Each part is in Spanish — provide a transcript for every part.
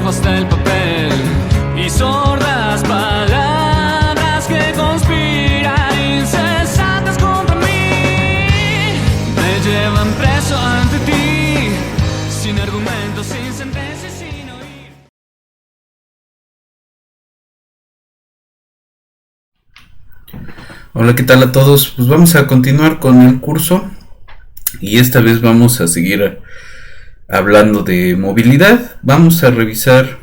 viejo hasta el papel y sordas palabras que conspiran incesantes contra mí. Me llevan preso ante ti, sin argumentos, sin sentencias, sin oír. Hola, ¿qué tal a todos? Pues vamos a continuar con el curso y esta vez vamos a seguir hablando de movilidad. Vamos a revisar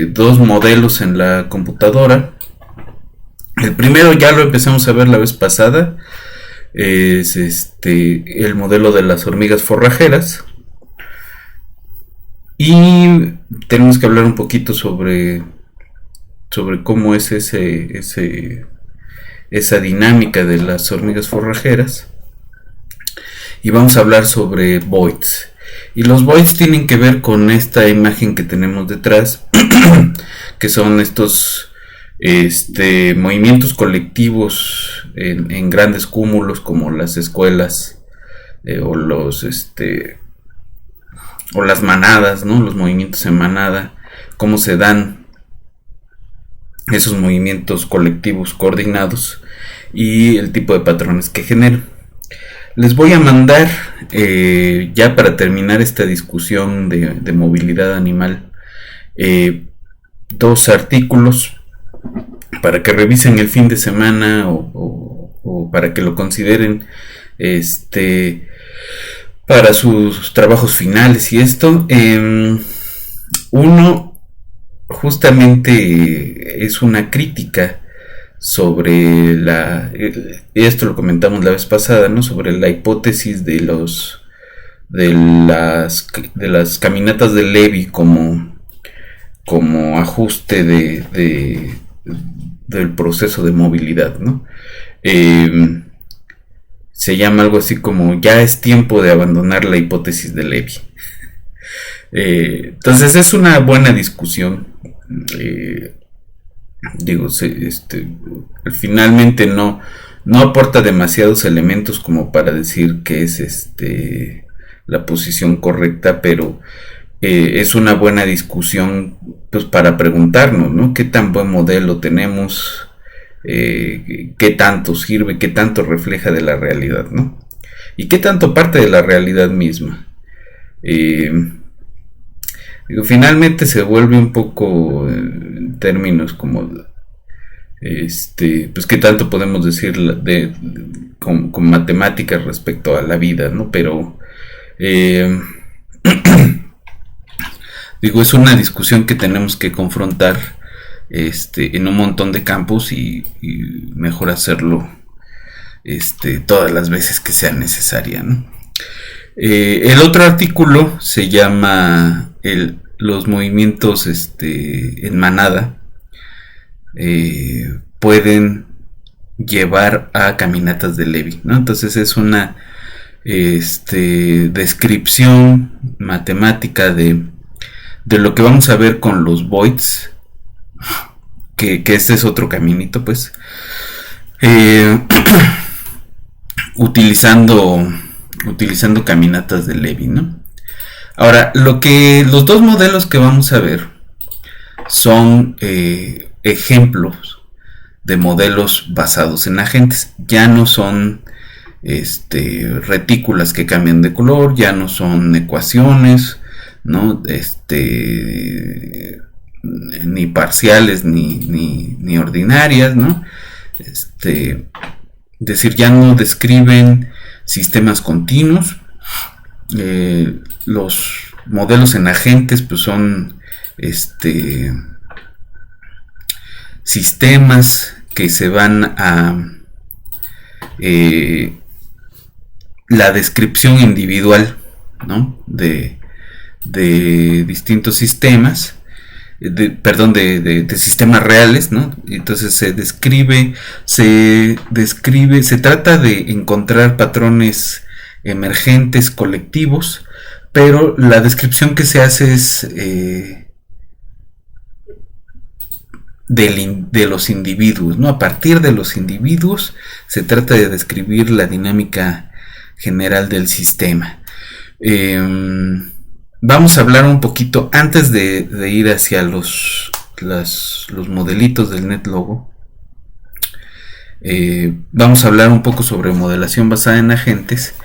dos modelos en la computadora. El primero ya lo empezamos a ver la vez pasada, es el modelo de las hormigas forrajeras, y tenemos que hablar un poquito sobre cómo es esa dinámica de las hormigas forrajeras, y vamos a hablar sobre voids. Y los voids tienen que ver con esta imagen que tenemos detrás, que son estos movimientos colectivos en grandes cúmulos, como las escuelas, o las manadas, ¿no? Los movimientos en manada, cómo se dan esos movimientos colectivos coordinados y el tipo de patrones que generan. Les voy a mandar, ya para terminar esta discusión de movilidad animal, 2 artículos para que revisen el fin de semana o para que lo consideren para sus trabajos finales y esto. Uno justamente es una crítica sobre esto lo comentamos la vez pasada, ¿no? Sobre la hipótesis de las caminatas de Levy como ajuste del proceso de movilidad, ¿no? Se llama algo así como: ya es tiempo de abandonar la hipótesis de Levy. Entonces es una buena discusión. Finalmente no aporta demasiados elementos como para decir que es la posición correcta, pero es una buena discusión, pues, para preguntarnos, ¿no? ¿Qué tan buen modelo tenemos? ¿Qué tanto sirve? ¿Qué tanto refleja de la realidad, ¿no? ¿Y qué tanto parte de la realidad misma? Finalmente se vuelve un poco en términos como pues qué tanto podemos decir con matemáticas respecto a la vida, ¿no? Pero es una discusión que tenemos que confrontar en un montón de campos y mejor hacerlo todas las veces que sea necesaria, ¿no? El otro artículo se llama los movimientos en manada pueden llevar a caminatas de Levy, ¿no? Entonces es una descripción matemática de lo que vamos a ver con los voids, que este es otro caminito, pues, utilizando caminatas de Levy, ¿no? Ahora, los 2 modelos que vamos a ver son ejemplos de modelos basados en agentes. Ya no son retículas que cambian de color, ya no son ecuaciones, ¿no? Ni parciales ni ordinarias, ¿no? Es decir, ya no describen sistemas continuos. Los modelos en agentes, pues, son sistemas que se van a la descripción individual, ¿no? de distintos sistemas, de sistemas reales, ¿no? Entonces se trata de encontrar patrones emergentes colectivos, pero la descripción que se hace es de los individuos, ¿no? A partir de los individuos se trata de describir la dinámica general del sistema. vamos a hablar un poquito, antes de ir hacia los modelitos del NetLogo, vamos a hablar un poco sobre modelación basada en agentes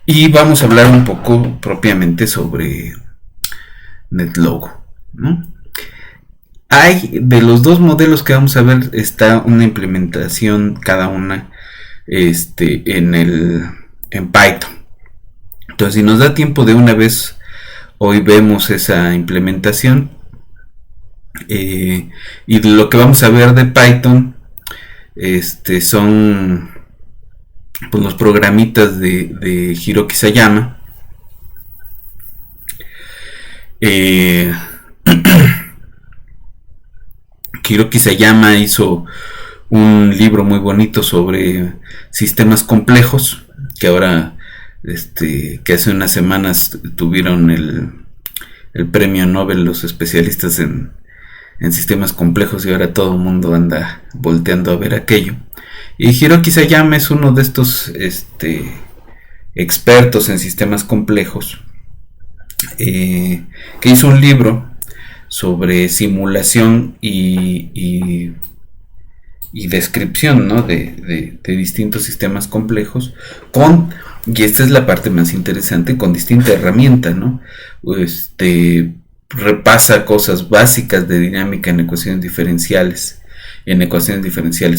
y vamos a hablar un poco propiamente sobre NetLogo, ¿no? Hay, de los dos modelos que vamos a ver, está una implementación cada una en Python. Entonces, si nos da tiempo de una vez, hoy vemos esa implementación. Y lo que vamos a ver de Python son pues, los programitas de Hiroki Sayama. Hiroki Sayama hizo un libro muy bonito sobre sistemas complejos, que ahora que hace unas semanas tuvieron el premio Nobel los especialistas en sistemas complejos, y ahora todo el mundo anda volteando a ver aquello. Y Hiroki Sayama es uno de estos expertos en sistemas complejos, que hizo un libro sobre simulación y descripción, ¿no? de distintos sistemas complejos, y esta es la parte más interesante, con distinta herramienta, ¿no? Repasa cosas básicas de dinámica en ecuaciones diferenciales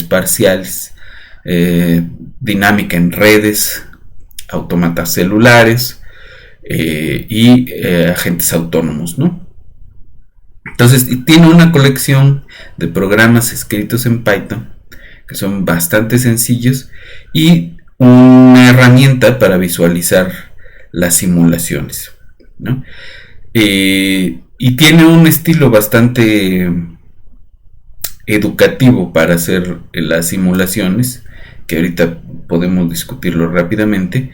parciales, dinámica en redes, autómatas celulares y agentes autónomos, ¿no? Entonces tiene una colección de programas escritos en Python que son bastante sencillos y una herramienta para visualizar las simulaciones, ¿no? Y tiene un estilo bastante educativo para hacer las simulaciones, que ahorita podemos discutirlo rápidamente,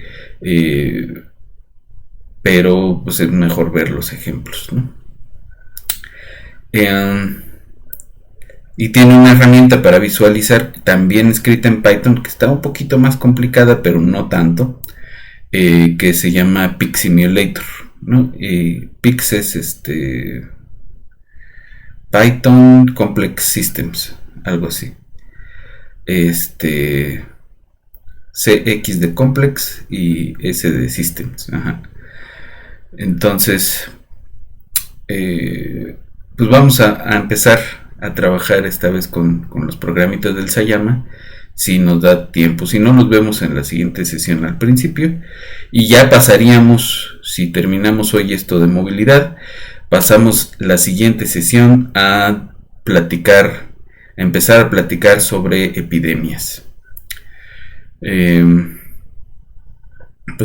pero pues es mejor ver los ejemplos, ¿no? Y tiene una herramienta para visualizar, también escrita en Python, que está un poquito más complicada, pero no tanto, que se llama PyXimulator, ¿no? Pix es Python Complex Systems, algo así. CX de Complex y S de Systems. Ajá. Entonces, pues vamos a empezar a trabajar esta vez con los programitas del Sayama, si nos da tiempo. Si no, los vemos en la siguiente sesión al principio, y ya pasaríamos, si terminamos hoy esto de movilidad, pasamos la siguiente sesión a empezar a platicar sobre epidemias. Pues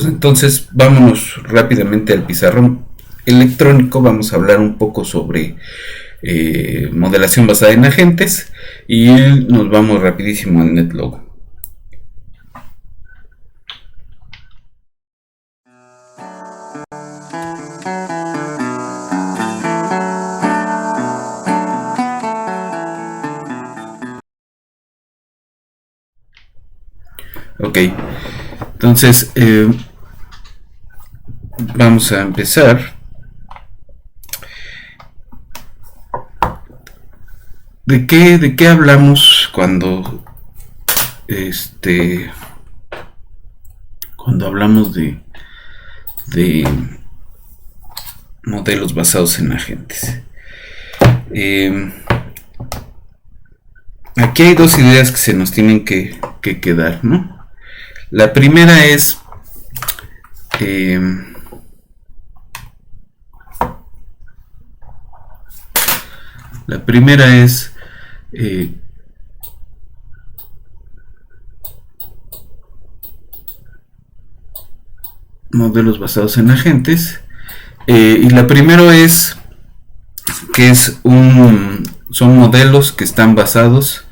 entonces vámonos rápidamente al pizarrón electrónico. Vamos a hablar un poco sobre modelación basada en agentes y nos vamos rapidísimo al NetLogo. Ok, entonces vamos a empezar. ¿De qué hablamos cuando hablamos de modelos basados en agentes? Aquí hay dos ideas que se nos tienen que quedar, ¿no? La primera es modelos basados en agentes, y la primera es que son modelos que están basados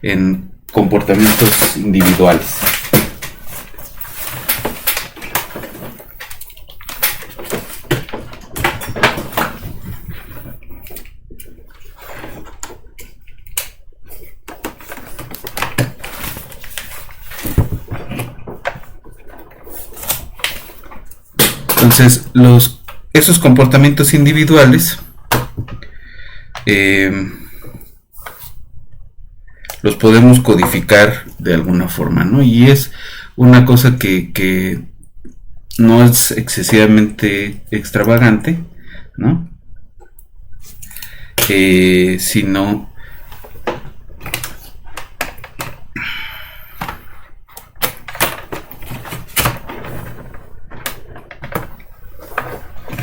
en comportamientos individuales. Entonces, esos comportamientos individuales los podemos codificar de alguna forma, ¿no? Y es una cosa que no es excesivamente extravagante, ¿no? Sino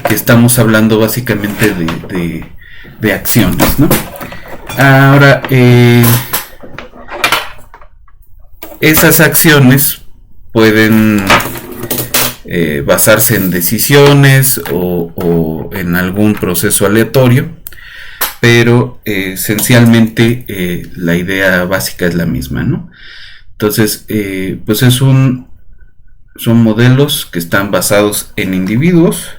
que estamos hablando básicamente de acciones, ¿no? Ahora, esas acciones pueden basarse en decisiones o en algún proceso aleatorio, pero esencialmente la idea básica es la misma, ¿no? Entonces, pues son modelos que están basados en individuos,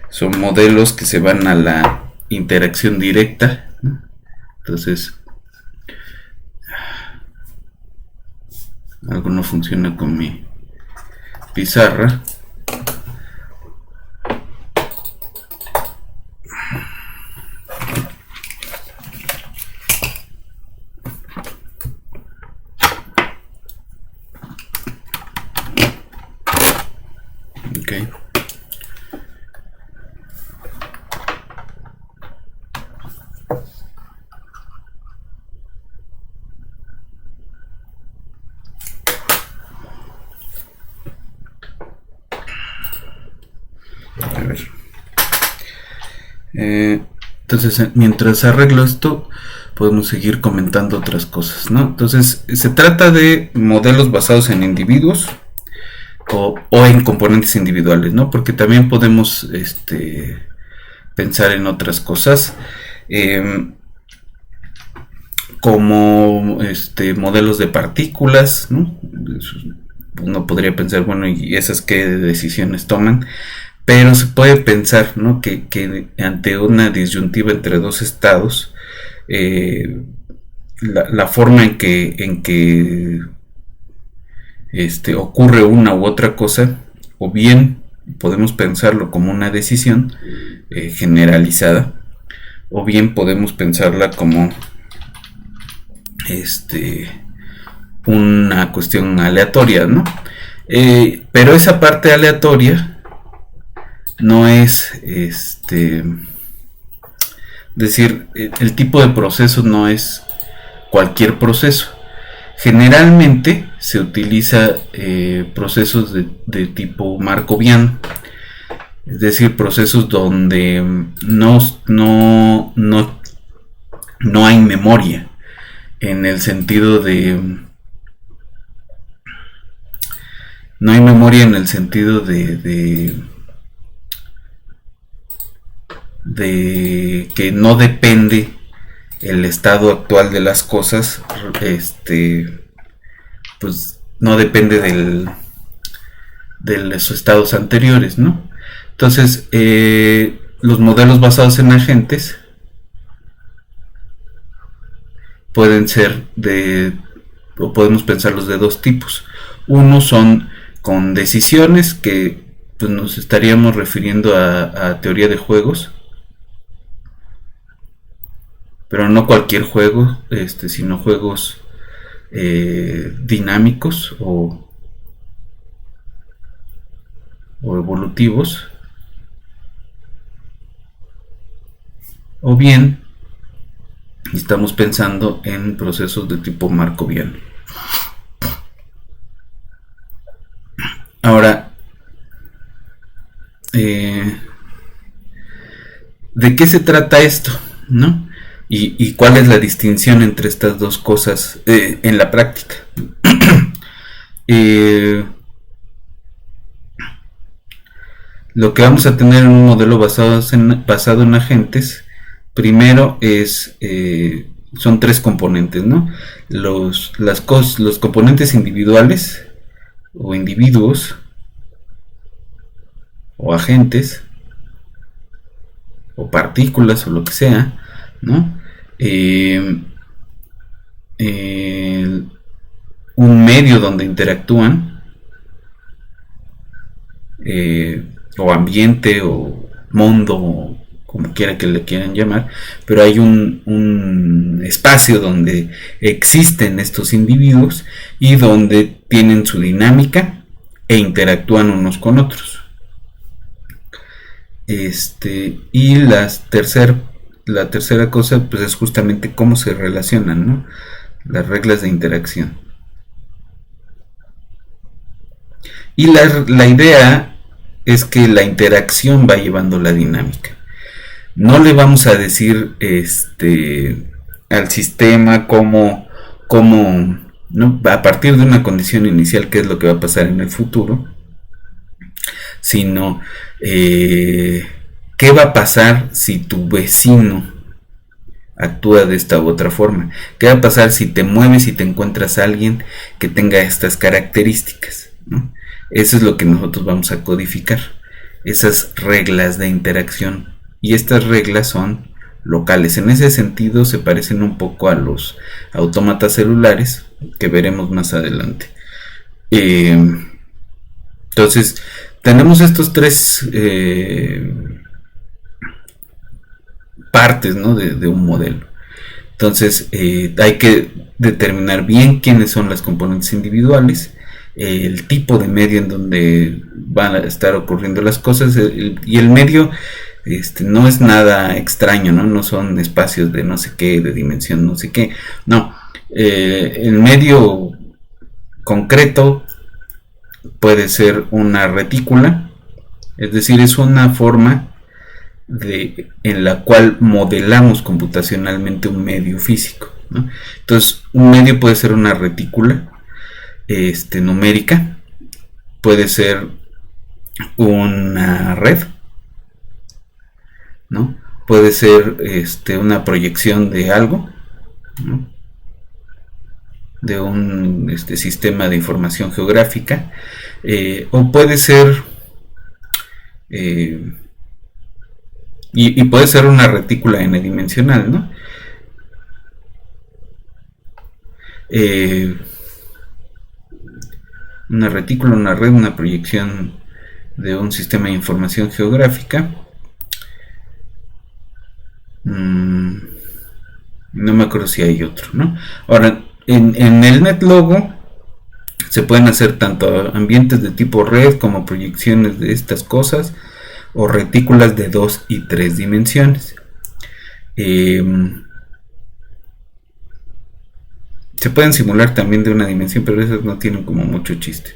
son modelos que se van a la interacción directa, ¿no? Entonces, algo no funciona con mi pizarra. Okay. A ver. Entonces, mientras arreglo esto, podemos seguir comentando otras cosas, ¿no? Entonces, se trata de modelos basados en individuos o en componentes individuales, ¿no? Porque también podemos pensar en otras cosas, como modelos de partículas, ¿no? Uno podría pensar, bueno, ¿y esas qué decisiones toman? Pero se puede pensar, ¿no? que ante una disyuntiva entre dos estados, la forma en que ocurre una u otra cosa, o bien podemos pensarlo como una decisión generalizada, o bien podemos pensarla como una cuestión aleatoria, ¿no? Pero esa parte aleatoria no es decir, el tipo de proceso no es cualquier proceso. Generalmente se utiliza procesos de tipo markoviano, es decir, procesos donde no hay memoria, en el sentido de no hay memoria en el sentido de que no depende el estado actual de las cosas, pues no depende de los estados anteriores, ¿no? Entonces, los modelos basados en agentes pueden ser o podemos pensarlos de dos tipos. Uno son con decisiones, que pues nos estaríamos refiriendo a teoría de juegos, pero no cualquier juego, sino juegos dinámicos o evolutivos, o bien estamos pensando en procesos de tipo markoviano. Ahora, ¿de qué se trata esto, no? ¿Y cuál es la distinción entre estas dos cosas en la práctica? Lo que vamos a tener en un modelo basado en agentes, primero son tres componentes, ¿no? Los componentes individuales o individuos o agentes o partículas o lo que sea, ¿no? Un medio donde interactúan, o ambiente o mundo, como quiera que le quieran llamar, pero hay un espacio donde existen estos individuos y donde tienen su dinámica e interactúan unos con otros. Y la tercera cosa pues es justamente cómo se relacionan, ¿no? Las reglas de interacción. Y la idea es que la interacción va llevando la dinámica. No le vamos a decir al sistema cómo ¿no? A partir de una condición inicial qué es lo que va a pasar en el futuro, sino qué va a pasar si tu vecino actúa de esta u otra forma, qué va a pasar si te mueves y te encuentras a alguien que tenga estas características, ¿no? Eso es lo que nosotros vamos a codificar, esas reglas de interacción, y estas reglas son locales. En ese sentido se parecen un poco a los autómatas celulares que veremos más adelante. Entonces tenemos estos tres partes, ¿no? de un modelo. Entonces hay que determinar bien quiénes son las componentes individuales, el tipo de medio en donde van a estar ocurriendo las cosas, y el medio no es nada extraño, no son espacios de no sé qué, de dimensión no sé qué, no, el medio concreto puede ser una retícula, es decir, es una forma en la cual modelamos computacionalmente un medio físico, ¿no? Entonces un medio puede ser una retícula numérica, puede ser una red, ¿no? Puede ser una proyección de algo, ¿no? De un sistema de información geográfica, o puede ser y puede ser una retícula n-dimensional, ¿no? Una retícula, una red, una proyección de un sistema de información geográfica. No me acuerdo si hay otro, ¿no? Ahora, en el NetLogo se pueden hacer tanto ambientes de tipo red como proyecciones de estas cosas, o retículas de 2 y 3 dimensiones. Se pueden simular también de una dimensión, pero esas no tienen como mucho chiste.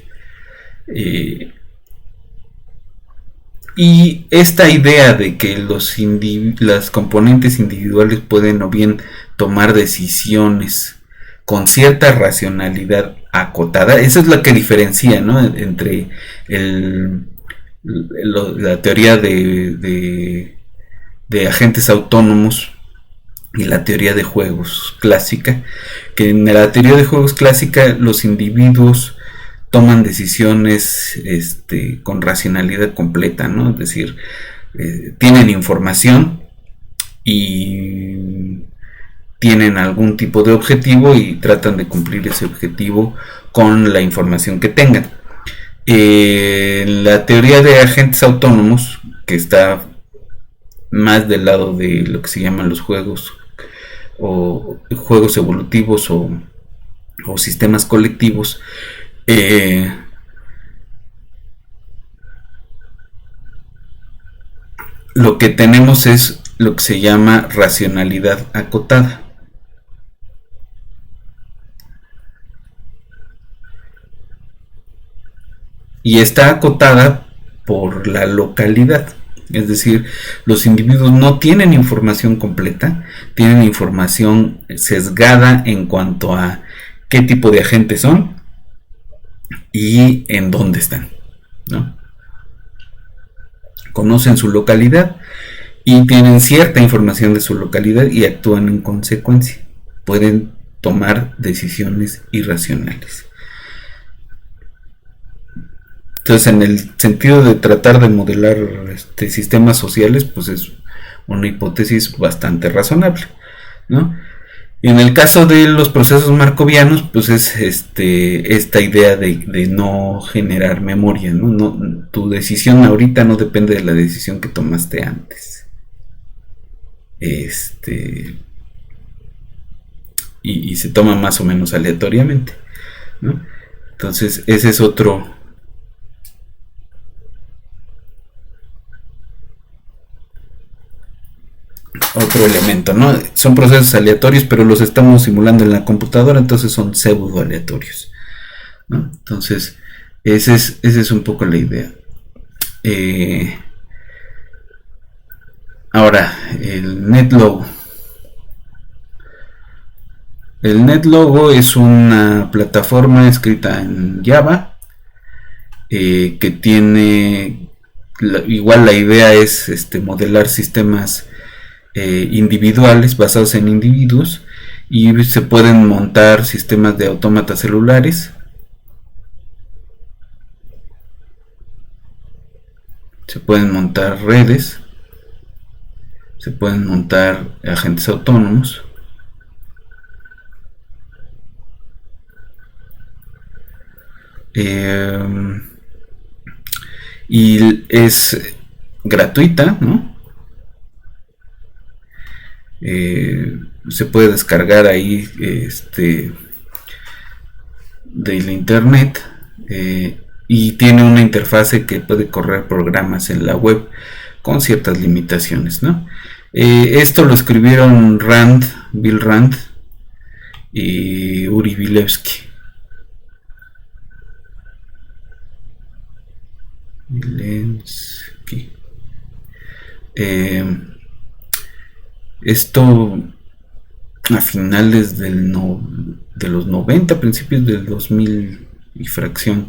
Y esta idea de que las componentes individuales pueden o bien tomar decisiones con cierta racionalidad acotada, esa es la que diferencia, ¿no? Entre la teoría de agentes autónomos y la teoría de juegos clásica, que en la teoría de juegos clásica los individuos toman decisiones con racionalidad completa, ¿no? Es decir, tienen información y tienen algún tipo de objetivo y tratan de cumplir ese objetivo con la información que tengan. La teoría de agentes autónomos, que está más del lado de lo que se llaman los juegos o juegos evolutivos o sistemas colectivos, lo que tenemos es lo que se llama racionalidad acotada. Y está acotada por la localidad. Es decir, los individuos no tienen información completa, tienen información sesgada en cuanto a qué tipo de agentes son y en dónde están, ¿no? Conocen su localidad y tienen cierta información de su localidad y actúan en consecuencia. Pueden tomar decisiones irracionales. Entonces, en el sentido de tratar de modelar sistemas sociales, pues es una hipótesis bastante razonable, ¿no? En el caso de los procesos markovianos, pues es esta idea de no generar memoria, ¿no? Tu decisión ahorita no depende de la decisión que tomaste antes. Y se toma más o menos aleatoriamente, ¿no? Entonces, ese es otro elemento, ¿no? Son procesos aleatorios, pero los estamos simulando en la computadora, entonces son pseudo aleatorios, ¿no? Entonces, esa es un poco la idea. Ahora, el NetLogo. El NetLogo es una plataforma escrita en Java que tiene igual la idea es modelar sistemas individuales basados en individuos, y se pueden montar sistemas de autómatas celulares, se pueden montar redes, se pueden montar agentes autónomos, y es gratuita, ¿no? Se puede descargar ahí del internet, y tiene una interfase que puede correr programas en la web con ciertas limitaciones, ¿no? Esto lo escribieron Bill Rand y Uri Vilevsky. Esto a finales de los 90, principios del 2000 y fracción.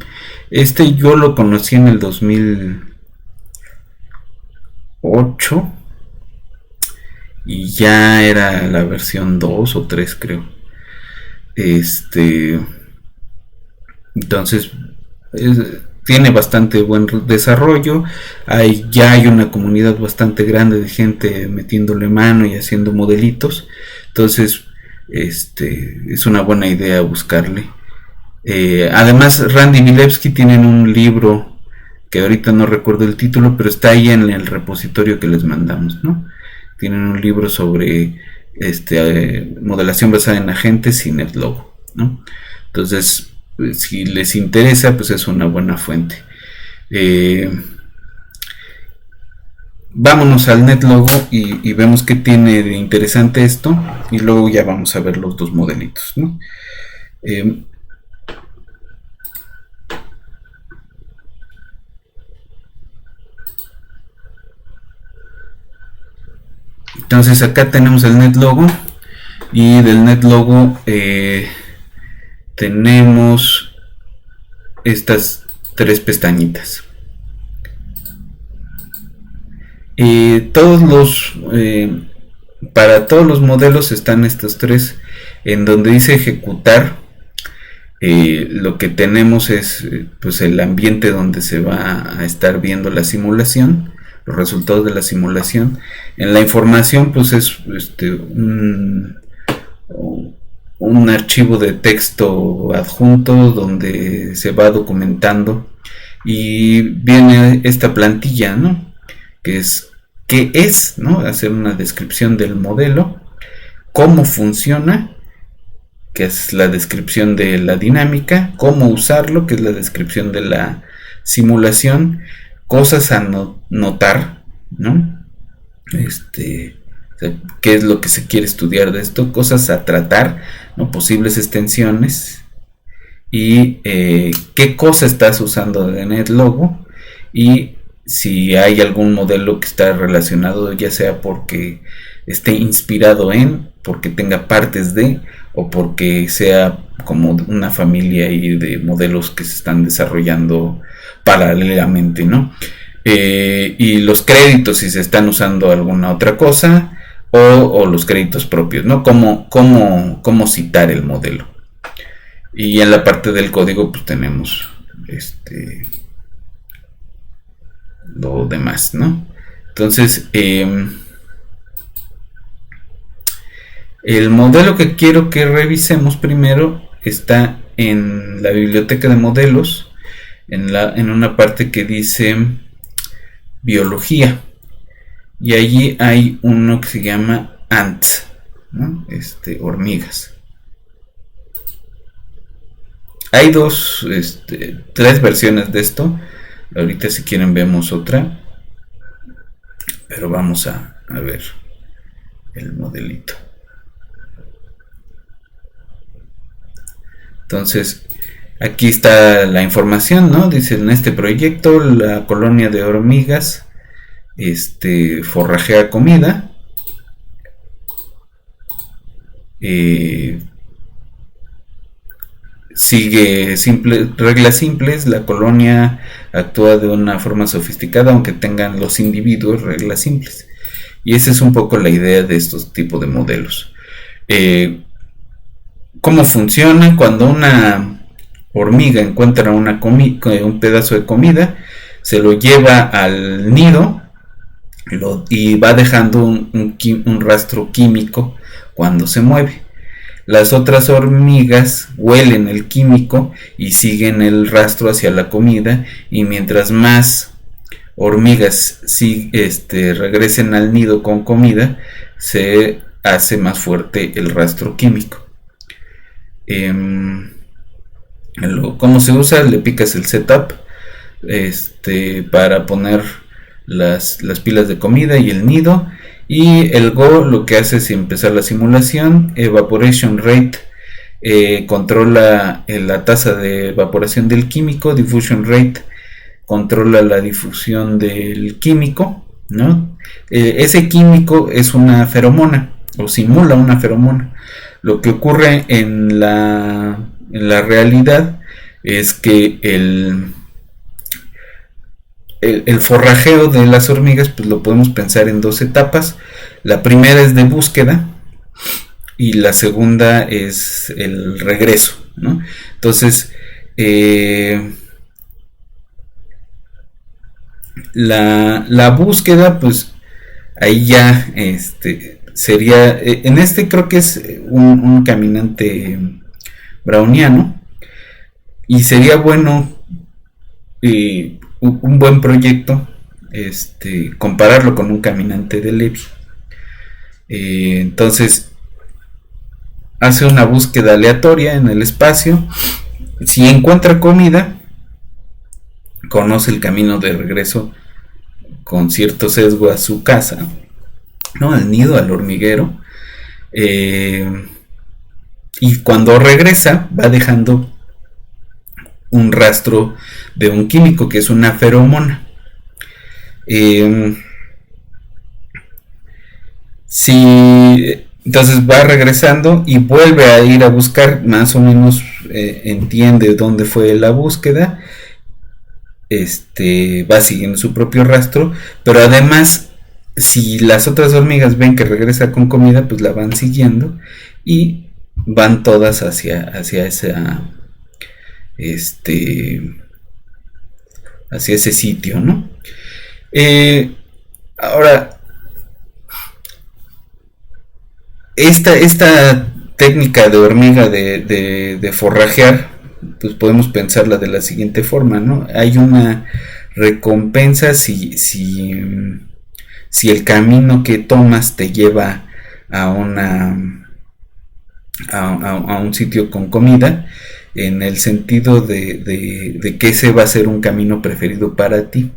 Yo lo conocí en el 2008 y ya era la versión 2 o 3, creo. Entonces tiene bastante buen desarrollo. Ya hay una comunidad bastante grande de gente metiéndole mano y haciendo modelitos. Entonces es una buena idea buscarle. Además, Rand y Vilevsky tienen un libro que ahorita no recuerdo el título, pero está ahí en el repositorio que les mandamos, ¿no? Tienen un libro sobre modelación basada en agentes y NetLogo, ¿no? Entonces, si les interesa, pues es una buena fuente. Vámonos al NetLogo y vemos qué tiene de interesante esto, y luego ya vamos a ver los dos modelitos, ¿no? Entonces acá tenemos el NetLogo, y del NetLogo tenemos estas tres pestañitas. Para todos los modelos están estos tres. En donde dice ejecutar, lo que tenemos es pues el ambiente donde se va a estar viendo la simulación, los resultados de la simulación. En la información pues es un archivo de texto adjunto donde se va documentando, y viene esta plantilla, ¿no? Que es qué es, ¿no? Hacer una descripción del modelo, cómo funciona, que es la descripción de la dinámica, cómo usarlo, que es la descripción de la simulación, cosas a notar, ¿no? Qué es lo que se quiere estudiar de esto, cosas a tratar, ¿no? Posibles extensiones, y qué cosa estás usando de NetLogo, y si hay algún modelo que está relacionado, ya sea porque esté inspirado en, porque tenga partes de, o porque sea como una familia ahí de modelos que se están desarrollando paralelamente, ¿no? Y los créditos, si se están usando alguna otra cosa, o los créditos propios, ¿no? Cómo citar el modelo. Y en la parte del código pues tenemos lo demás, ¿no? Entonces El modelo que quiero que revisemos primero está en la biblioteca de modelos, en una parte que dice biología, y allí hay uno que se llama ants, ¿no? Hormigas. Hay tres versiones de esto. Ahorita si quieren vemos otra, pero vamos a ver el modelito. Entonces, aquí está la información, ¿no? Dice, en este proyecto la colonia de hormigas forrajea comida. Sigue reglas simples. La colonia actúa de una forma sofisticada, aunque tengan los individuos reglas simples. Y esa es un poco la idea de estos tipos de modelos. ¿Cómo funciona? Cuando una hormiga encuentra un pedazo de comida, se lo lleva al nido y va dejando un rastro químico cuando se mueve. Las otras hormigas huelen el químico y siguen el rastro hacia la comida, y mientras más hormigas regresen al nido con comida, se hace más fuerte el rastro químico. ¿Cómo se usa? Le picas el setup para poner las pilas de comida y el nido, y el Go lo que hace es empezar la simulación. Evaporation rate controla la tasa de evaporación del químico. Diffusion rate controla la difusión del químico, ¿no? Ese químico es una feromona, o simula una feromona. Lo que ocurre en la realidad es que el forrajeo de las hormigas, pues lo podemos pensar en dos etapas. La primera es de búsqueda y la segunda es el regreso, ¿no? Entonces, la búsqueda, pues ahí ya sería, creo que es un caminante browniano, y sería bueno, un buen proyecto, compararlo con un caminante de Levy. Entonces hace una búsqueda aleatoria en el espacio. Si encuentra comida, conoce el camino de regreso con cierto sesgo a su casa, ¿no? Al nido, al hormiguero. Y cuando regresa va dejando un rastro de un químico que es una feromona. Entonces va regresando y vuelve a ir a buscar, más o menos entiende dónde fue la búsqueda, va siguiendo su propio rastro, pero además, si las otras hormigas ven que regresa con comida, pues la van siguiendo y van todas hacia esa hacia ese sitio, ¿no? Ahora, esta técnica de hormiga de forrajear, pues podemos pensarla de la siguiente forma, ¿no? Hay una recompensa si el camino que tomas te lleva a un sitio con comida, en el sentido de que ese va a ser un camino preferido para ti,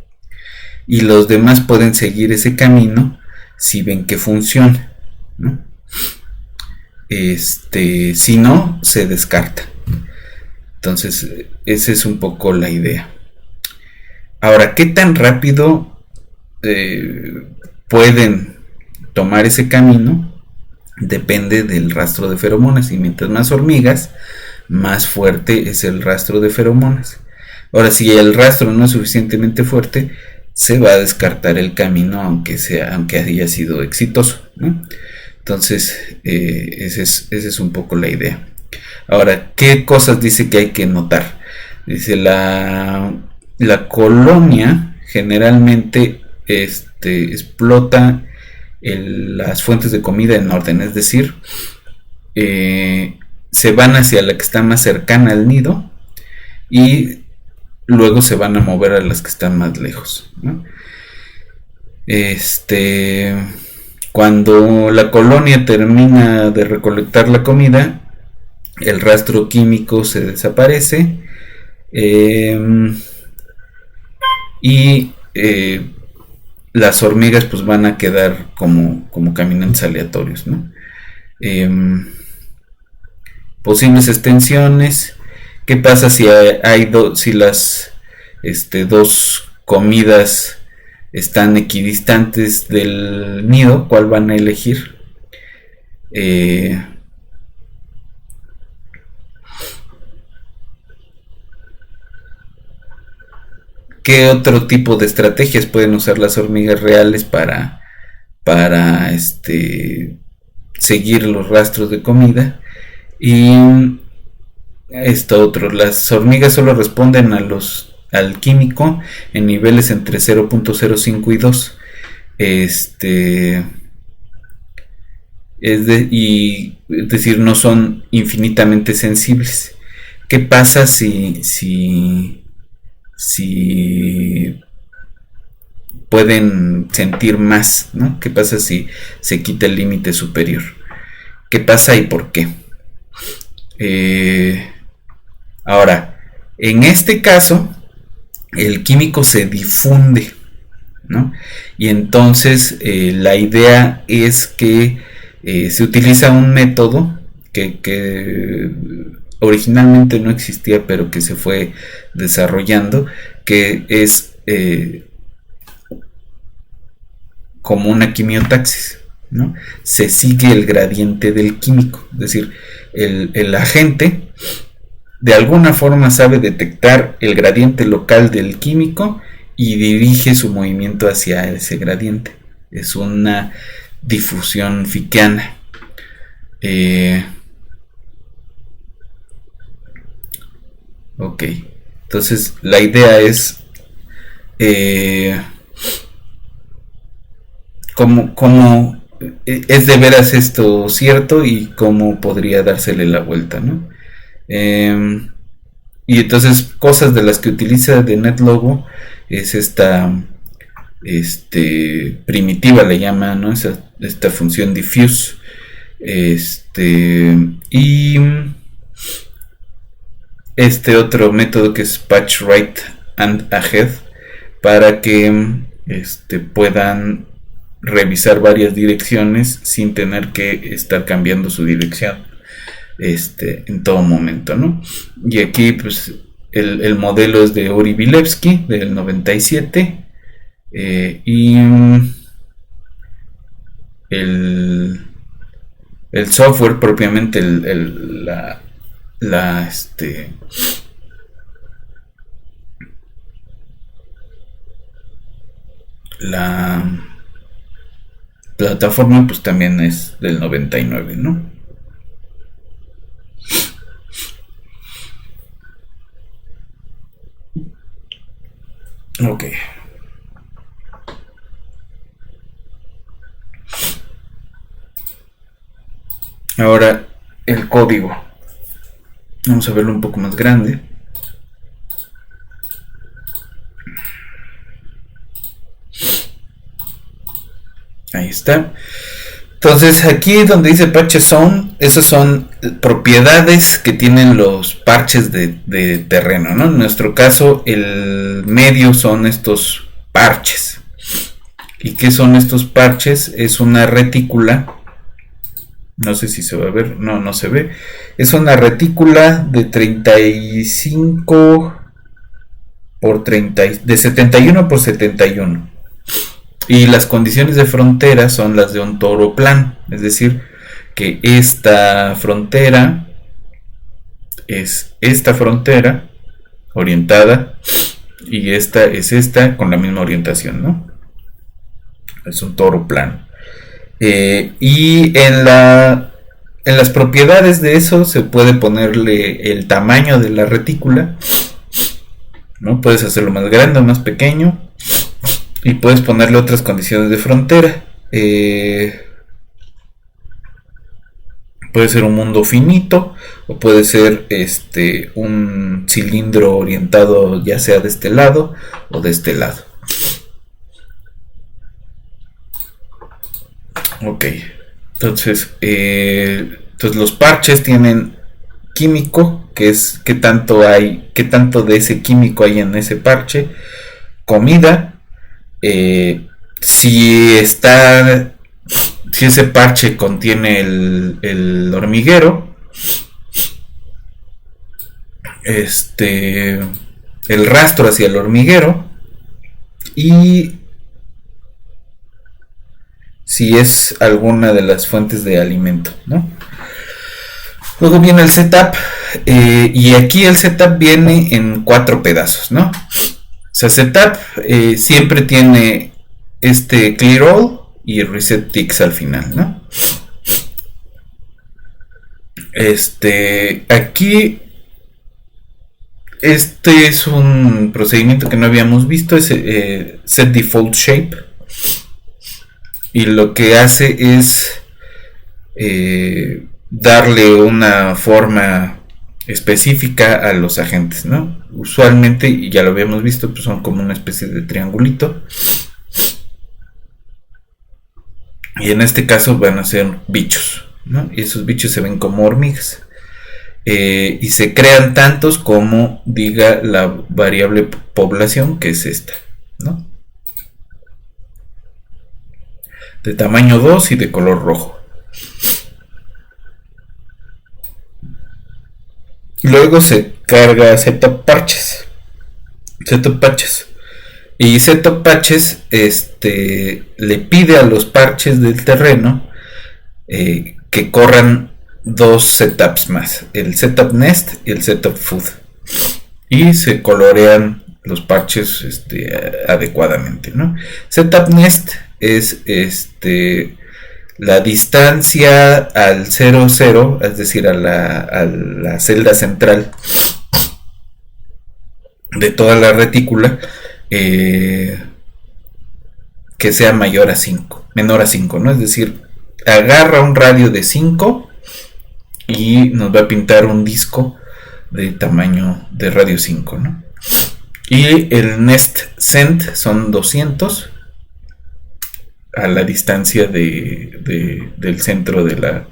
y los demás pueden seguir ese camino si ven que funciona, ¿no? Si no, se descarta. Entonces, esa es un poco la idea. Ahora, ¿qué tan rápido pueden tomar ese camino? Depende del rastro de feromonas, y mientras más hormigas, más fuerte es el rastro de feromonas. Ahora, si el rastro no es suficientemente fuerte, se va a descartar el camino, aunque haya sido exitoso, ¿no? Entonces, esa es un poco la idea. Ahora, ¿qué cosas dice que hay que notar? Dice, la colonia generalmente explota las fuentes de comida en orden, es decir, se van hacia la que está más cercana al nido y luego se van a mover a las que están más lejos, ¿no? Cuando la colonia termina de recolectar la comida, el rastro químico se desaparece, y las hormigas pues van a quedar como caminantes aleatorios, ¿no? Posibles extensiones. ¿Qué pasa si si las dos comidas están equidistantes del nido? ¿Cuál van a elegir? ¿Qué otro tipo de estrategias pueden usar las hormigas reales para seguir los rastros de comida? Y las hormigas solo responden al químico en niveles entre 0.05 y 2. Es decir, no son infinitamente sensibles. ¿Qué pasa si pueden sentir más, ¿no? ¿Qué pasa si se quita el límite superior? ¿Qué pasa y por qué? Ahora, en este caso, el químico se difunde, ¿no? Y entonces la idea es que se utiliza un método que originalmente no existía, pero que se fue desarrollando, que es como una quimiotaxis, ¿no? Se sigue el gradiente del químico, es decir, el agente de alguna forma sabe detectar el gradiente local del químico y dirige su movimiento hacia ese gradiente. Es una difusión fickiana. Ok, entonces la idea es cómo es de veras esto cierto y cómo podría dársele la vuelta, ¿no? Y entonces cosas de las que utiliza de NetLogo es esta primitiva, le llama, ¿no? Esta función diffuse, y otro método que es patch right and ahead, para que puedan revisar varias direcciones sin tener que estar cambiando su dirección en todo momento, ¿no? Y aquí pues el modelo es de Uri Bilevsky del 97, y el software propiamente, la plataforma pues también es del 99, ¿no? Ok. Ahora el código. Vamos a verlo un poco más grande. Ahí está. Entonces aquí donde dice Patch Zone, esas son propiedades que tienen los parches de terreno, ¿no? En nuestro caso el medio son estos parches. ¿Y qué son estos parches? Es una retícula. No sé si se va a ver. No se ve. Es una retícula de 35 por 30, de 71 por 71. Y las condiciones de frontera son las de un toro plano, es decir, que esta frontera es esta frontera orientada y esta es esta con la misma orientación, ¿no? Es un toro plano. Y en las propiedades de eso se puede ponerle el tamaño de la retícula, ¿no? Puedes hacerlo más grande o más pequeño. Y puedes ponerle otras condiciones de frontera. Puede ser un mundo finito o puede ser un cilindro orientado ya sea de este lado o de este lado. Ok, entonces los parches tienen químico, que es qué tanto de ese químico hay en ese parche, comida, si ese parche contiene el hormiguero, el rastro hacia el hormiguero, y si es alguna de las fuentes de alimento, ¿no? Luego viene el setup, y aquí el setup viene en 4 pedazos, ¿no? O sea, setup siempre tiene clear all y reset ticks al final, ¿no? Aquí es un procedimiento que no habíamos visto, es set default shape, y lo que hace es darle una forma específica a los agentes, ¿no? Usualmente, y ya lo habíamos visto, pues son como una especie de triangulito, y en este caso van a ser bichos, ¿no? Y esos bichos se ven como hormigas, y se crean tantos como diga la variable población, que es esta, ¿no? De tamaño 2 y de color rojo. Luego se carga setup patches. Y setup patches le pide a los parches del terreno que corran 2 setups más, el setup nest y el setup food, y se colorean los parches adecuadamente, ¿no? Setup nest es la distancia al 0,0, es decir, a la celda central de toda la retícula, que sea menor a 5, ¿no? Es decir, agarra un radio de 5 y nos va a pintar un disco de tamaño de radio 5, ¿no? Y el nest cent son 200 a la distancia del centro del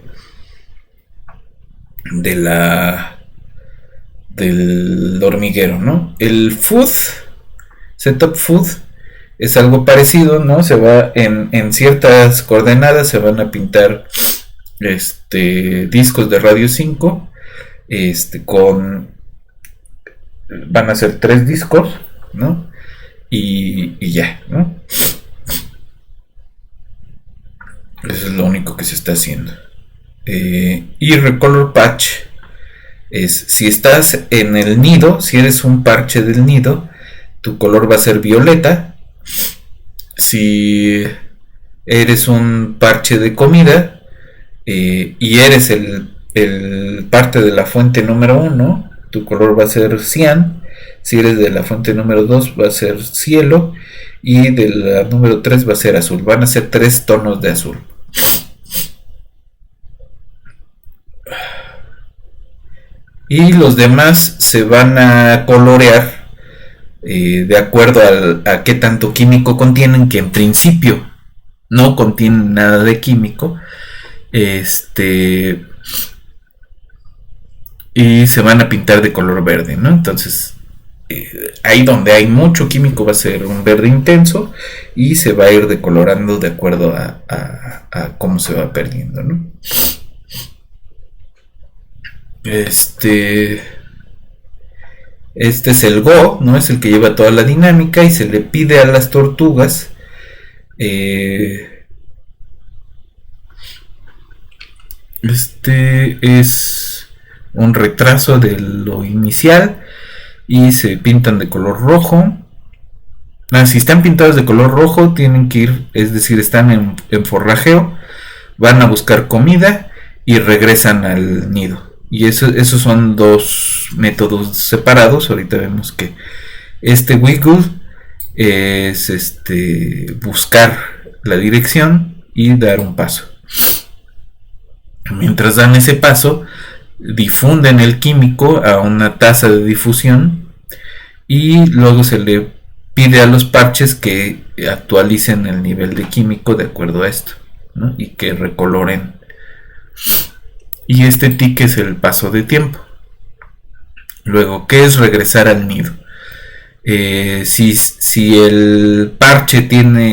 hormiguero, ¿no? El food, setup food, es algo parecido, ¿no? Se va en ciertas coordenadas, se van a pintar discos de radio 5, van a ser 3 discos, ¿no? Y ya, ¿no? Eso es lo único que se está haciendo. Y recolor patch es, si estás en el nido, si eres un parche del nido, tu color va a ser violeta. Si eres un parche de comida y eres el parte de la fuente número 1, tu color va a ser cian. Si eres de la fuente número 2 va a ser cielo, y de la número 3 va a ser azul. Van a ser 3 tonos de azul. Y los demás se van a colorear de acuerdo a qué tanto químico contienen, que en principio no contienen nada de químico. Y se van a pintar de color verde, ¿no? Entonces, ahí donde hay mucho químico va a ser un verde intenso, y se va a ir decolorando de acuerdo a cómo se va perdiendo, ¿no? Este es el Go, ¿no? Es el que lleva toda la dinámica, y se le pide a las tortugas es un retraso de lo inicial, y se pintan de color rojo. Si están pintados de color rojo, tienen que ir, es decir, están en forrajeo, van a buscar comida y regresan al nido. Y esos son 2 métodos separados. Ahorita vemos que wiggle es buscar la dirección y dar un paso. Mientras dan ese paso, difunden el químico a una tasa de difusión y luego se le pide a los parches que actualicen el nivel de químico de acuerdo a esto, ¿no? Y que recoloren. Y este tic es el paso de tiempo. Luego, ¿qué es regresar al nido? Si el parche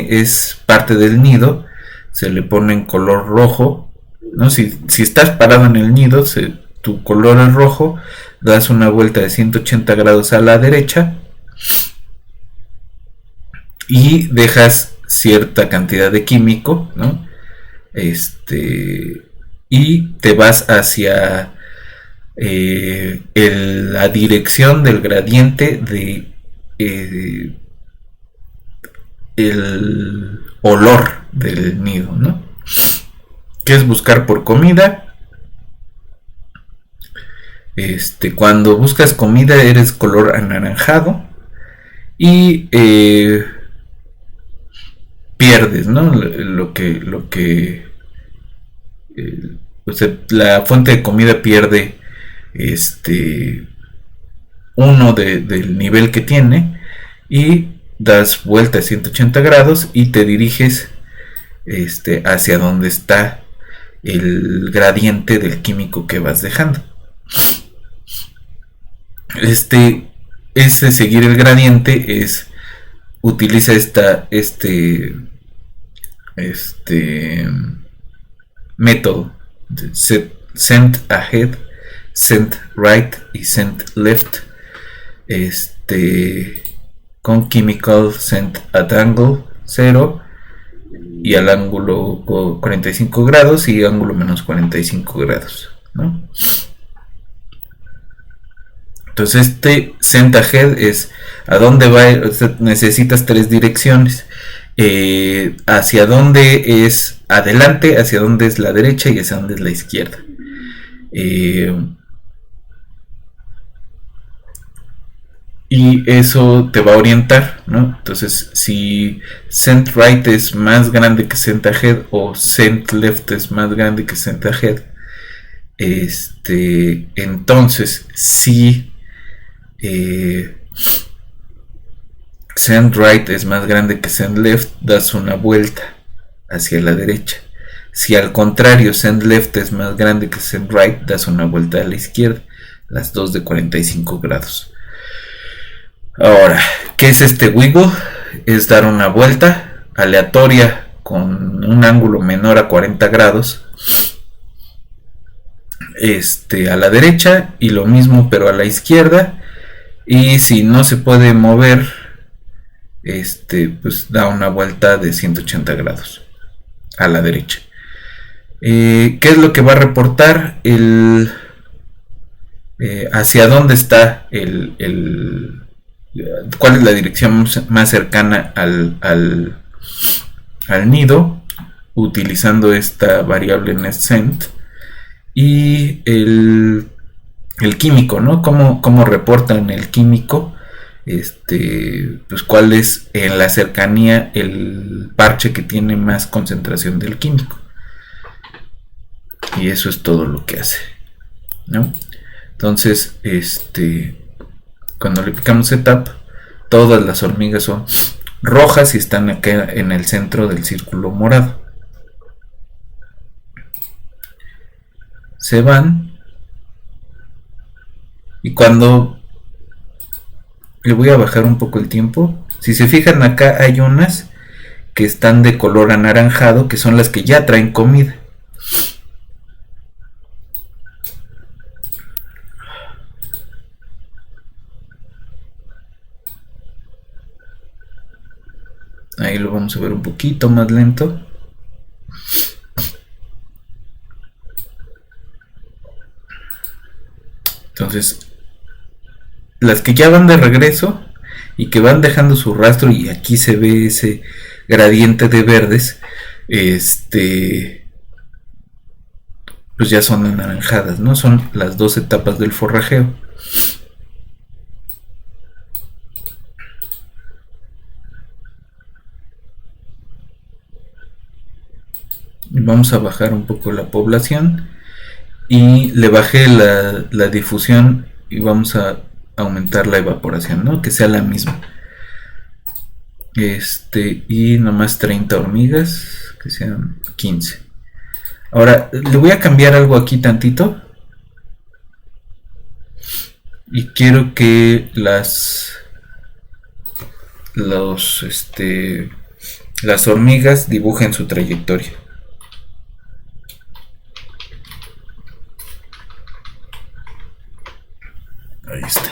es parte del nido, se le pone en color rojo, ¿no? Si estás parado en el nido, tu color es rojo, das una vuelta de 180 grados a la derecha y dejas cierta cantidad de químico, ¿no? Y te vas hacia la dirección del gradiente de el olor del nido, ¿no? Que es buscar por comida. Cuando buscas comida eres color anaranjado y pierdes, ¿no? O sea, la fuente de comida pierde uno del nivel que tiene y das vuelta a 180 grados y te diriges hacia donde está el gradiente del químico que vas dejando. Seguir el gradiente utiliza este método send ahead, send right y send left, con chemical send at angle 0 y al ángulo 45 grados y ángulo menos 45 grados, ¿no? Entonces send ahead es a dónde va, o sea, necesitas tres direcciones, hacia dónde es adelante, hacia dónde es la derecha y hacia dónde es la izquierda. Y eso te va a orientar, ¿no? Entonces, si send right es más grande que send ahead o send left es más grande que send ahead, entonces si send right es más grande que send left, das una vuelta hacia la derecha. Si al contrario send left es más grande que send right, das una vuelta a la izquierda, las dos de 45 grados. Ahora, ¿qué es este wiggle? Es dar una vuelta aleatoria con un ángulo menor a 40 grados a la derecha y lo mismo pero a la izquierda, y si no se puede mover pues da una vuelta de 180 grados a la derecha. ¿Qué es lo que va a reportar? Hacia dónde está cuál es la dirección más cercana al nido, utilizando esta variable nestSend, y el químico, ¿no? ¿Cómo reportan el químico? Pues cuál es en la cercanía el parche que tiene más concentración del químico, y eso es todo lo que hace, ¿no? Entonces, cuando le picamos setup, todas las hormigas son rojas y están acá en el centro del círculo morado. Se van, y cuando le voy a bajar un poco el tiempo, si se fijan acá hay unas que están de color anaranjado, que son las que ya traen comida. Ahí lo vamos a ver un poquito más lento. Entonces, las que ya van de regreso y que van dejando su rastro, y aquí se ve ese gradiente de verdes, pues ya son anaranjadas, ¿no? Son las dos etapas del forrajeo. Vamos a bajar un poco la población y le bajé la difusión y vamos a aumentar la evaporación, ¿no? Que sea la misma. Y nomás 30 hormigas, que sean 15. Ahora le voy a cambiar algo aquí tantito. Y quiero que las hormigas dibujen su trayectoria. Ahí está.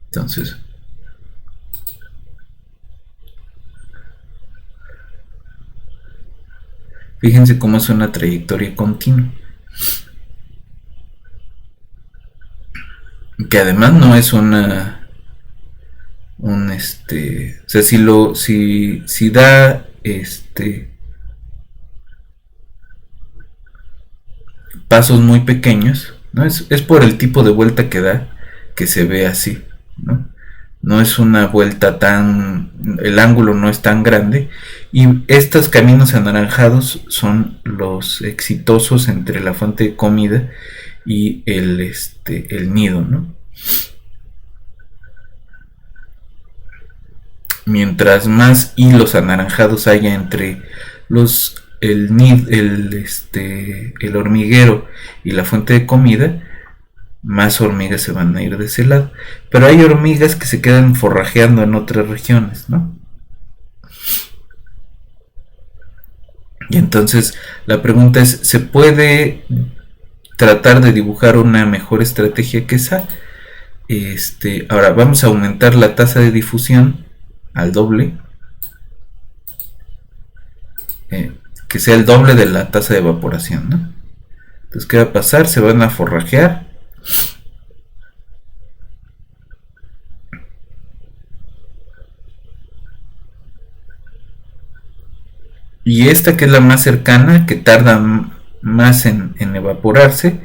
Entonces, fíjense cómo es una trayectoria continua. Que además no es o sea, si da pasos muy pequeños, ¿no? Es por el tipo de vuelta que da que se ve así, ¿no? No es una vuelta el ángulo no es tan grande, y estos caminos anaranjados son los exitosos entre la fuente de comida y el nido, ¿no? Mientras más hilos anaranjados haya entre el hormiguero y la fuente de comida, más hormigas se van a ir de ese lado. Pero hay hormigas que se quedan forrajeando en otras regiones, ¿no? Y entonces la pregunta es, ¿se puede tratar de dibujar una mejor estrategia que esa? Ahora vamos a aumentar la tasa de difusión al doble, que sea el doble de la tasa de evaporación, ¿no? Entonces, ¿qué va a pasar? Se van a forrajear. Y esta, que es la más cercana, que tarda más en evaporarse,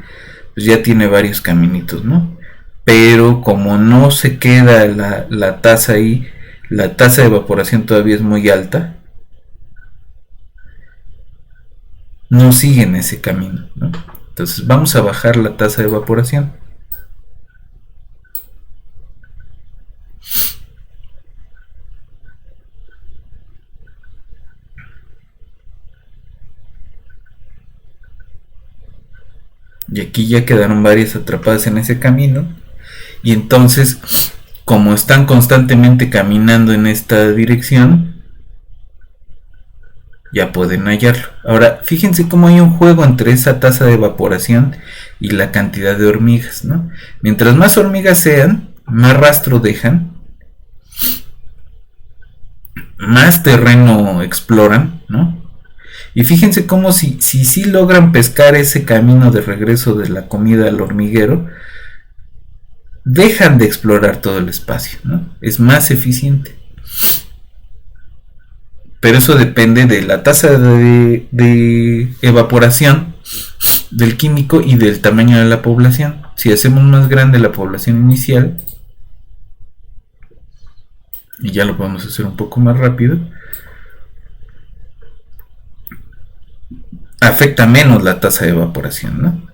pues ya tiene varios caminitos, ¿no? Pero como no se queda la tasa ahí, la tasa de evaporación todavía es muy alta, no siguen ese camino, ¿no? Entonces vamos a bajar la tasa de evaporación. Y aquí ya quedaron varias atrapadas en ese camino. Y entonces, como están constantemente caminando en esta dirección, ya pueden hallarlo. Ahora, fíjense cómo hay un juego entre esa tasa de evaporación y la cantidad de hormigas, ¿no? Mientras más hormigas sean, más rastro dejan, más terreno exploran, ¿no? Y fíjense cómo si logran pescar ese camino de regreso de la comida al hormiguero, dejan de explorar todo el espacio, ¿no? Es más eficiente. Pero eso depende de la tasa de evaporación del químico y del tamaño de la población. Si hacemos más grande la población inicial, y ya lo podemos hacer un poco más rápido, afecta menos la tasa de evaporación, ¿no?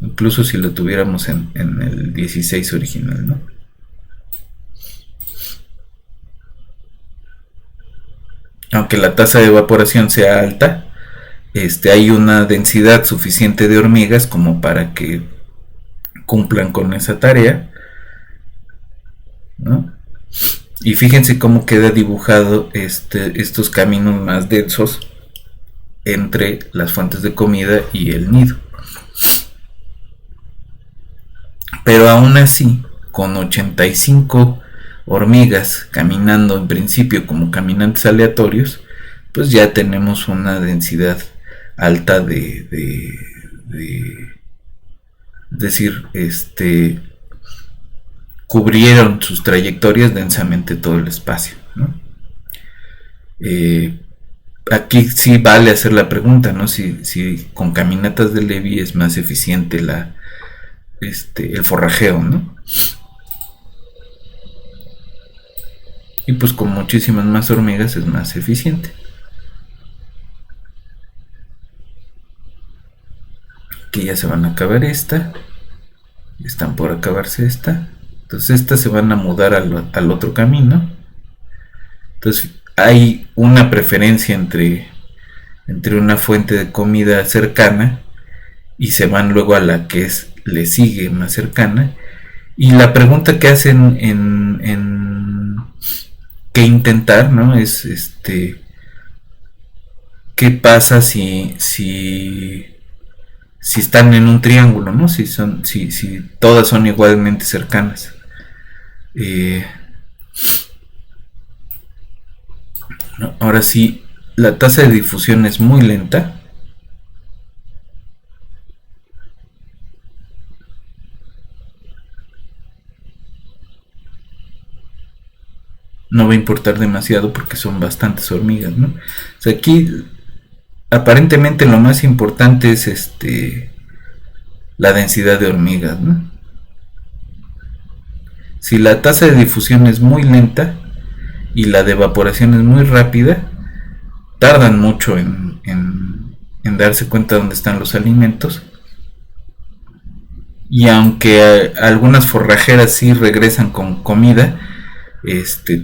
Incluso si lo tuviéramos en el 16 original, ¿no? Aunque la tasa de evaporación sea alta, hay una densidad suficiente de hormigas como para que cumplan con esa tarea, ¿no? Y fíjense cómo queda dibujado estos caminos más densos entre las fuentes de comida y el nido. Pero aún así, con 85 hormigas caminando en principio como caminantes aleatorios, pues ya tenemos una densidad alta de decir, cubrieron sus trayectorias densamente todo el espacio, ¿no? Aquí sí vale hacer la pregunta, ¿no? Si con caminatas de Levy es más eficiente el forrajeo, ¿no? Y pues con muchísimas más hormigas es más eficiente. aquí ya se van a acabar esta, están por acabarse esta, entonces estas se van a mudar al otro camino. Entonces hay una preferencia entre una fuente de comida cercana y se van luego a la que le sigue más cercana. Y la pregunta que hacen que intentar, ¿no? Es ¿qué pasa si están en un triángulo, ¿no? Si todas son igualmente cercanas. No, ahora sí, la tasa de difusión es muy lenta. No va a importar demasiado porque son bastantes hormigas, ¿no? O sea, aquí aparentemente lo más importante es la densidad de hormigas, ¿no? Si la tasa de difusión es muy lenta y la de evaporación es muy rápida, tardan mucho en darse cuenta de dónde están los alimentos. Y aunque algunas forrajeras sí regresan con comida,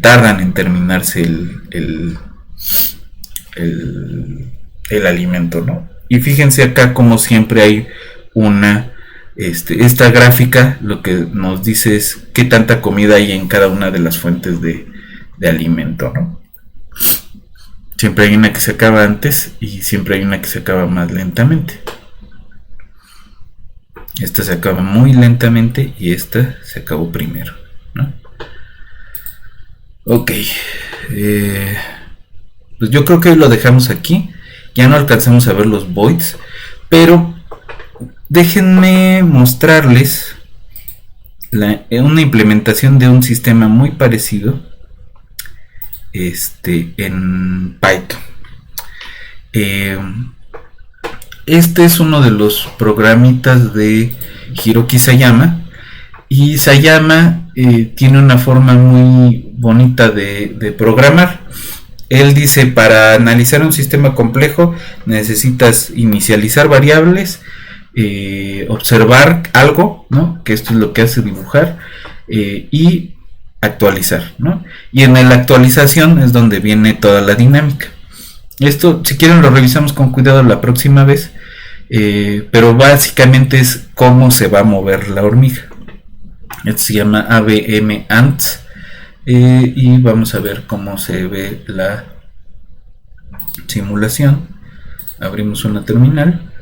tardan en terminarse el alimento, ¿no? Y fíjense acá como siempre hay esta gráfica lo que nos dice es qué tanta comida hay en cada una de las fuentes de alimento, ¿no? Siempre hay una que se acaba antes y siempre hay una que se acaba más lentamente. Esta se acaba muy lentamente y esta se acabó primero, ¿no? Ok, pues yo creo que lo dejamos aquí. Ya no alcanzamos a ver los voids, pero déjenme mostrarles una implementación de un sistema muy parecido en Python. Este es uno de los programitas de Hiroki Sayama. Y Sayama tiene una forma muy bonita de programar. Él dice, para analizar un sistema complejo necesitas inicializar variables, observar algo, ¿no? Que esto es lo que hace dibujar, y actualizar, ¿no? Y en la actualización es donde viene toda la dinámica. Esto, si quieren, lo revisamos con cuidado la próxima vez, pero básicamente es cómo se va a mover la hormiga. Esto se llama ABM Ants, y vamos a ver cómo se ve la simulación. Abrimos una terminal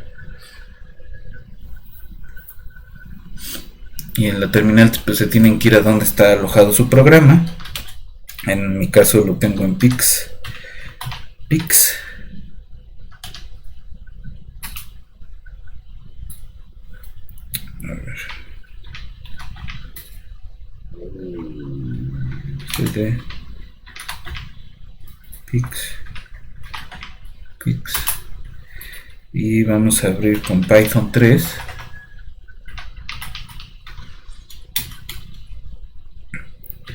y en la terminal pues, se tienen que ir a donde está alojado su programa. En mi caso lo tengo en Pix. A ver. De Pix y vamos a abrir con Python 3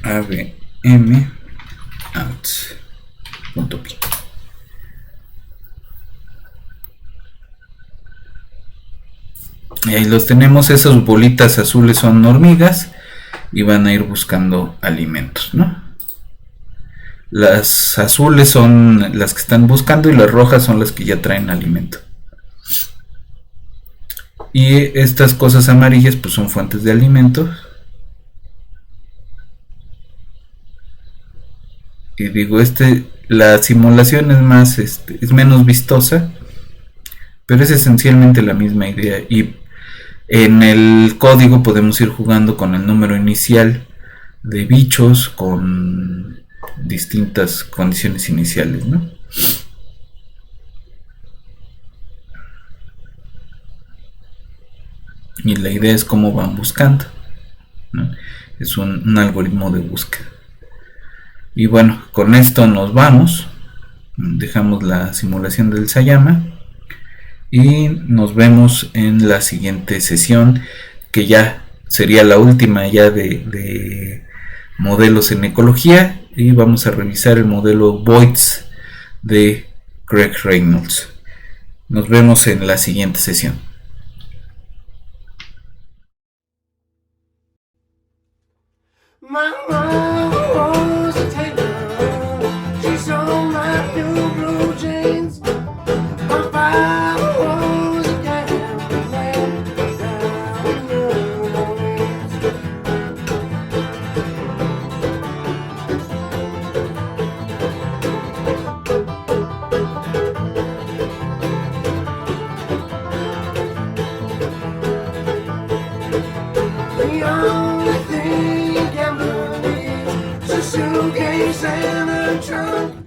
abm ants.py. Y ahí los tenemos. Esas bolitas azules son hormigas y van a ir buscando alimentos, ¿no? Las azules son las que están buscando y las rojas son las que ya traen alimento. Y estas cosas amarillas pues son fuentes de alimentos. Y digo, la simulación es más, es menos vistosa, pero es esencialmente la misma idea. Y en el código podemos ir jugando con el número inicial de bichos con distintas condiciones iniciales, ¿no? Y la idea es cómo van buscando, ¿no? Es un algoritmo de búsqueda. Y bueno, con esto nos vamos. Dejamos la simulación del Sayama y nos vemos en la siguiente sesión, que ya sería la última ya de modelos en ecología, y vamos a revisar el modelo Voids de Craig Reynolds. Nos vemos en la siguiente sesión. My mama was a tailor. She sold my new blue jeans. My father was a gambler down in New Orleans. The only thing a gambler needs is a suitcase and a trunk.